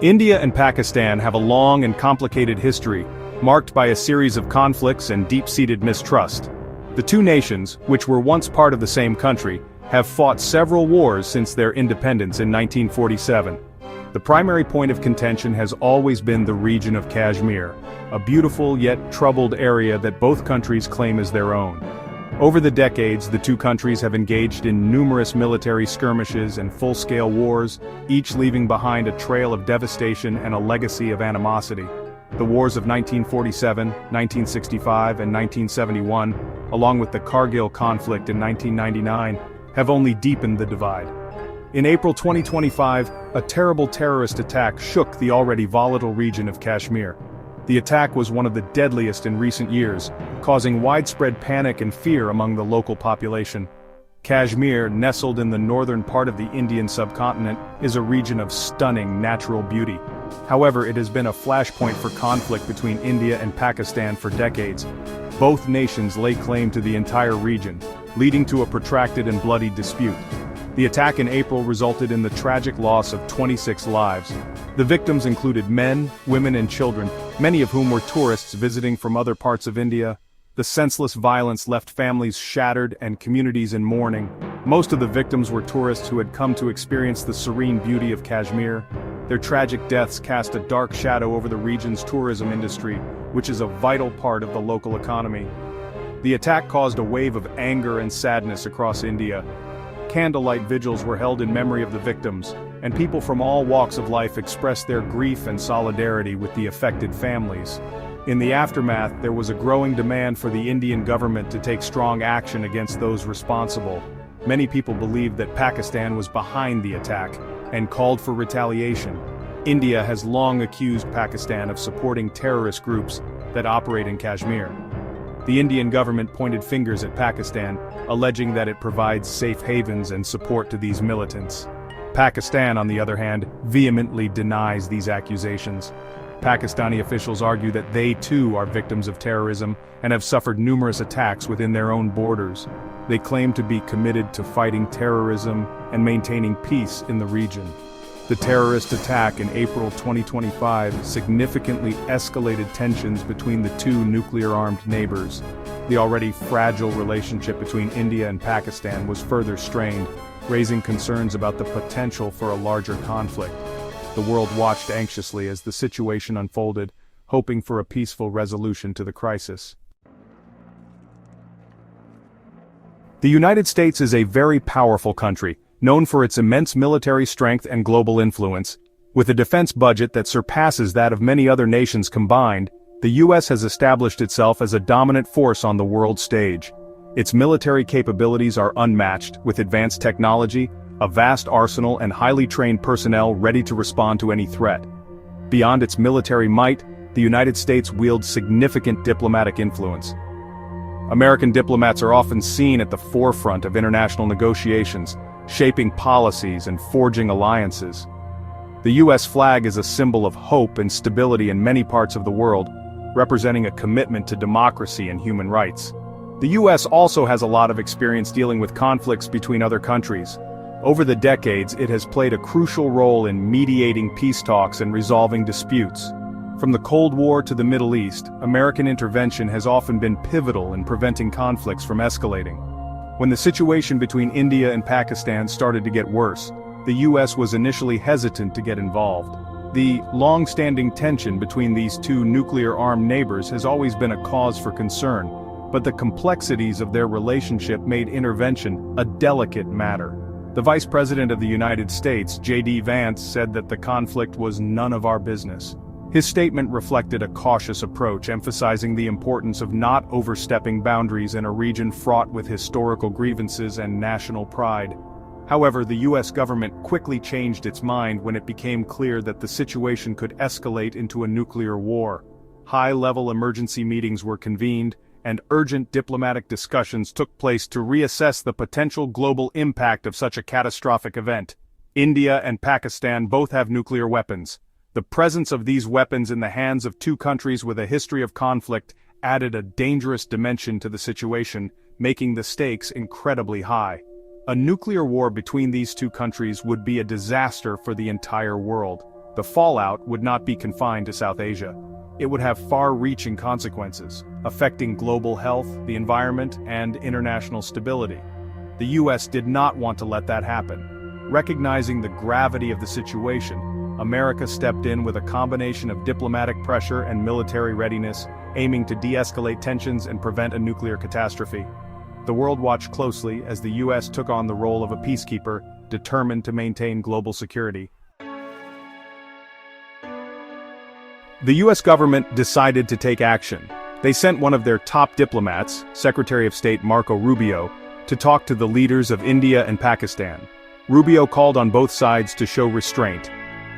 India and Pakistan have a long and complicated history, marked by a series of conflicts and deep-seated mistrust. The two nations, which were once part of the same country, have fought several wars since their independence in 1947. The primary point of contention has always been the region of Kashmir, a beautiful yet troubled area that both countries claim as their own. Over the decades, the two countries have engaged in numerous military skirmishes and full-scale wars, each leaving behind a trail of devastation and a legacy of animosity. The wars of 1947, 1965, and 1971, along with the Kargil conflict in 1999, have only deepened the divide. In April 2025, a terrible terrorist attack shook the already volatile region of Kashmir. The attack was one of the deadliest in recent years, causing widespread panic and fear among the local population. Kashmir, nestled in the northern part of the Indian subcontinent, is a region of stunning natural beauty. However, it has been a flashpoint for conflict between India and Pakistan for decades. Both nations lay claim to the entire region, leading to a protracted and bloody dispute. The attack in April resulted in the tragic loss of 26 lives. The victims included men, women and children, many of whom were tourists visiting from other parts of India. The senseless violence left families shattered and communities in mourning. Most of the victims were tourists who had come to experience the serene beauty of Kashmir. Their tragic deaths cast a dark shadow over the region's tourism industry, which is a vital part of the local economy. The attack caused a wave of anger and sadness across India. Candlelight vigils were held in memory of the victims, and people from all walks of life expressed their grief and solidarity with the affected families. In the aftermath, there was a growing demand for the Indian government to take strong action against those responsible. Many people believed that Pakistan was behind the attack, and called for retaliation. India has long accused Pakistan of supporting terrorist groups that operate in Kashmir. The Indian government pointed fingers at Pakistan, alleging that it provides safe havens and support to these militants. Pakistan, on the other hand, vehemently denies these accusations. Pakistani officials argue that they too are victims of terrorism and have suffered numerous attacks within their own borders. They claim to be committed to fighting terrorism and maintaining peace in the region. The terrorist attack in April 2025 significantly escalated tensions between the two nuclear-armed neighbors. The already fragile relationship between India and Pakistan was further strained, raising concerns about the potential for a larger conflict. The world watched anxiously as the situation unfolded, hoping for a peaceful resolution to the crisis. The United States is a very powerful country, known for its immense military strength and global influence. With a defense budget that surpasses that of many other nations combined, the U.S. has established itself as a dominant force on the world stage. Its military capabilities are unmatched, with advanced technology, a vast arsenal and highly trained personnel ready to respond to any threat. Beyond its military might, the United States wields significant diplomatic influence. American diplomats are often seen at the forefront of international negotiations, shaping policies and forging alliances. The U.S. flag is a symbol of hope and stability in many parts of the world, representing a commitment to democracy and human rights. The U.S. also has a lot of experience dealing with conflicts between other countries. Over the decades, it has played a crucial role in mediating peace talks and resolving disputes. From the Cold War to the Middle East, American intervention has often been pivotal in preventing conflicts from escalating. When the situation between India and Pakistan started to get worse, the U.S. was initially hesitant to get involved. The long-standing tension between these two nuclear-armed neighbors has always been a cause for concern, but the complexities of their relationship made intervention a delicate matter. The Vice President of the United States, J.D. Vance, said that the conflict was none of our business. His statement reflected a cautious approach, emphasizing the importance of not overstepping boundaries in a region fraught with historical grievances and national pride. However, the U.S. government quickly changed its mind when it became clear that the situation could escalate into a nuclear war. High-level emergency meetings were convened, and urgent diplomatic discussions took place to reassess the potential global impact of such a catastrophic event. India and Pakistan both have nuclear weapons. The presence of these weapons in the hands of two countries with a history of conflict added a dangerous dimension to the situation, making the stakes incredibly high. A nuclear war between these two countries would be a disaster for the entire world. the fallout would not be confined to South Asia. It would have far-reaching consequences, affecting global health, the environment, and international stability. The US did not want to let that happen. Recognizing the gravity of the situation, America stepped in with a combination of diplomatic pressure and military readiness, aiming to de-escalate tensions and prevent a nuclear catastrophe. The world watched closely as the US took on the role of a peacekeeper, determined to maintain global security. The US government decided to take action. They sent one of their top diplomats, Secretary of State Marco Rubio, to talk to the leaders of India and Pakistan. Rubio called on both sides to show restraint.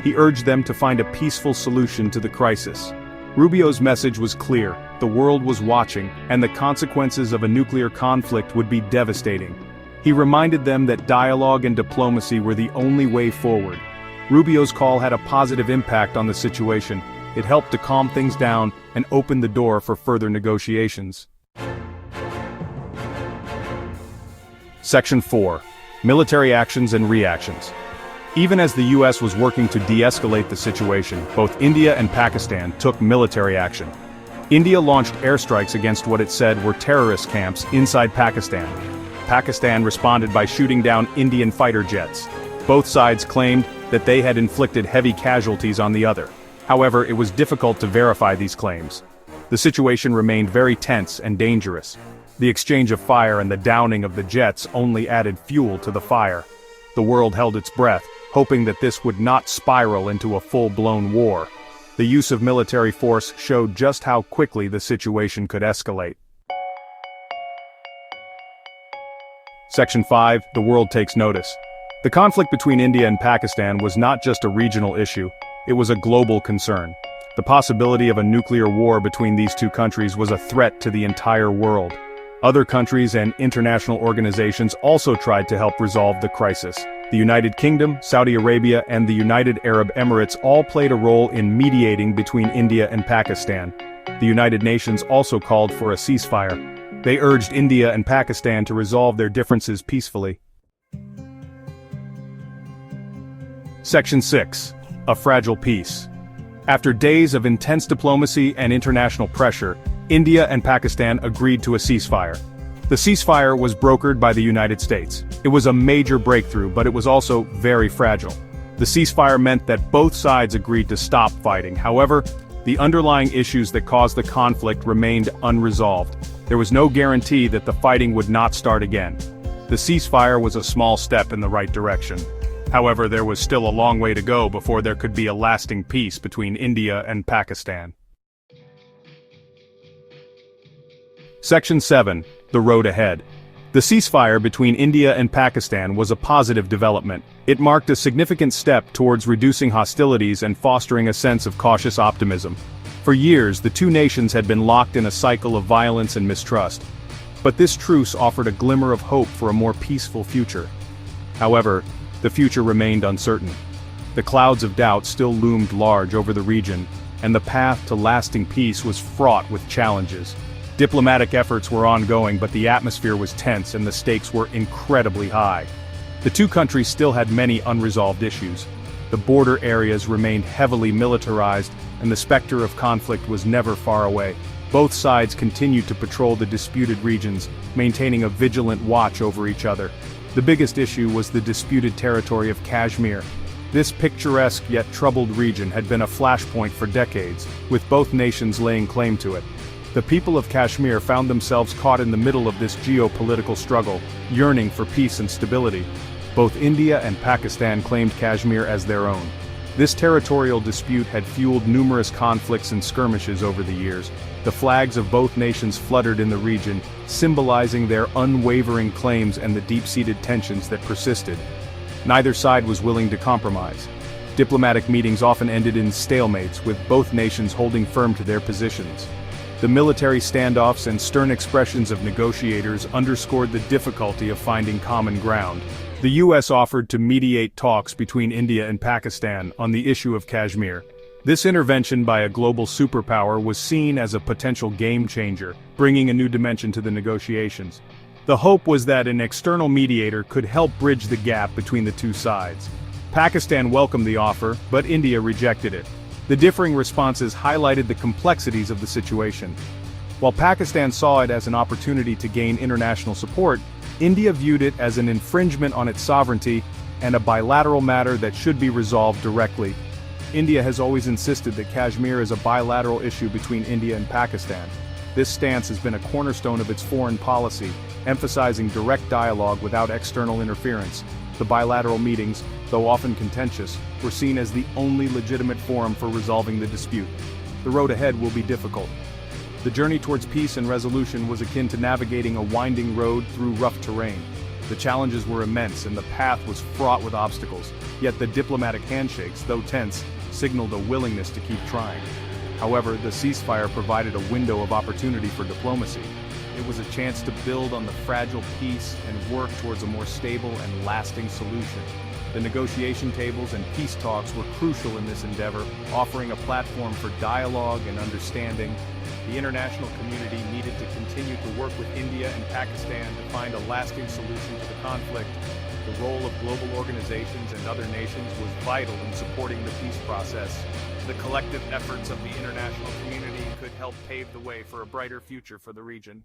He urged them to find a peaceful solution to the crisis. Rubio's message was clear: the world was watching, and the consequences of a nuclear conflict would be devastating. He reminded them that dialogue and diplomacy were the only way forward. Rubio's call had a positive impact on the situation. It helped to calm things down and open the door for further negotiations. Section 4. Military Actions and Reactions. Even as the US was working to de-escalate the situation, both India and Pakistan took military action. India launched airstrikes against what it said were terrorist camps inside Pakistan. Pakistan responded by shooting down Indian fighter jets. Both sides claimed that they had inflicted heavy casualties on the other. However, it was difficult to verify these claims. The situation remained very tense and dangerous. The exchange of fire and the downing of the jets only added fuel to the fire. The world held its breath, hoping that this would not spiral into a full-blown war. The use of military force showed just how quickly the situation could escalate. Section 5. The world takes notice. The conflict between India and Pakistan was not just a regional issue. It was a global concern. The possibility of a nuclear war between these two countries was a threat to the entire world. Other countries and international organizations also tried to help resolve the crisis. The United Kingdom, Saudi Arabia, and the United Arab Emirates all played a role in mediating between India and Pakistan. The United Nations also called for a ceasefire. They urged India and Pakistan to resolve their differences peacefully. Section 6. A fragile peace. After days of intense diplomacy and international pressure, India and Pakistan agreed to a ceasefire. The ceasefire was brokered by the United States. It was a major breakthrough, but it was also very fragile. The ceasefire meant that both sides agreed to stop fighting. However, the underlying issues that caused the conflict remained unresolved. There was no guarantee that the fighting would not start again. The ceasefire was a small step in the right direction. However, there was still a long way to go before there could be a lasting peace between India and Pakistan. Section 7. The road ahead. The ceasefire between India and Pakistan was a positive development. It marked a significant step towards reducing hostilities and fostering a sense of cautious optimism. For years, the two nations had been locked in a cycle of violence and mistrust. But this truce offered a glimmer of hope for a more peaceful future. However, the future remained uncertain. The clouds of doubt still loomed large over the region, and the path to lasting peace was fraught with challenges. Diplomatic efforts were ongoing, but the atmosphere was tense and the stakes were incredibly high. The two countries still had many unresolved issues. The border areas remained heavily militarized, and the specter of conflict was never far away. Both sides continued to patrol the disputed regions, maintaining a vigilant watch over each other. The biggest issue was the disputed territory of Kashmir. This picturesque yet troubled region had been a flashpoint for decades, with both nations laying claim to it. The people of Kashmir found themselves caught in the middle of this geopolitical struggle, yearning for peace and stability. Both India and Pakistan claimed Kashmir as their own. This territorial dispute had fueled numerous conflicts and skirmishes over the years. The flags of both nations fluttered in the region, symbolizing their unwavering claims and the deep-seated tensions that persisted. Neither side was willing to compromise. Diplomatic meetings often ended in stalemates, with both nations holding firm to their positions. The military standoffs and stern expressions of negotiators underscored the difficulty of finding common ground. The US offered to mediate talks between India and Pakistan on the issue of Kashmir. This intervention by a global superpower was seen as a potential game-changer, bringing a new dimension to the negotiations. The hope was that an external mediator could help bridge the gap between the two sides. Pakistan welcomed the offer, but India rejected it. The differing responses highlighted the complexities of the situation. While Pakistan saw it as an opportunity to gain international support, India viewed it as an infringement on its sovereignty and a bilateral matter that should be resolved directly. India has always insisted that Kashmir is a bilateral issue between India and Pakistan. This stance has been a cornerstone of its foreign policy, emphasizing direct dialogue without external interference. The bilateral meetings, though often contentious, were seen as the only legitimate forum for resolving the dispute. The road ahead will be difficult. The journey towards peace and resolution was akin to navigating a winding road through rough terrain. The challenges were immense and the path was fraught with obstacles, yet the diplomatic handshakes, though tense, signaled a willingness to keep trying. However, the ceasefire provided a window of opportunity for diplomacy. It was a chance to build on the fragile peace and work towards a more stable and lasting solution. The negotiation tables and peace talks were crucial in this endeavor, offering a platform for dialogue and understanding. The international community needed to continue to work with India and Pakistan to find a lasting solution to the conflict. The role of global organizations and other nations was vital in supporting the peace process. The collective efforts of the international community could help pave the way for a brighter future for the region.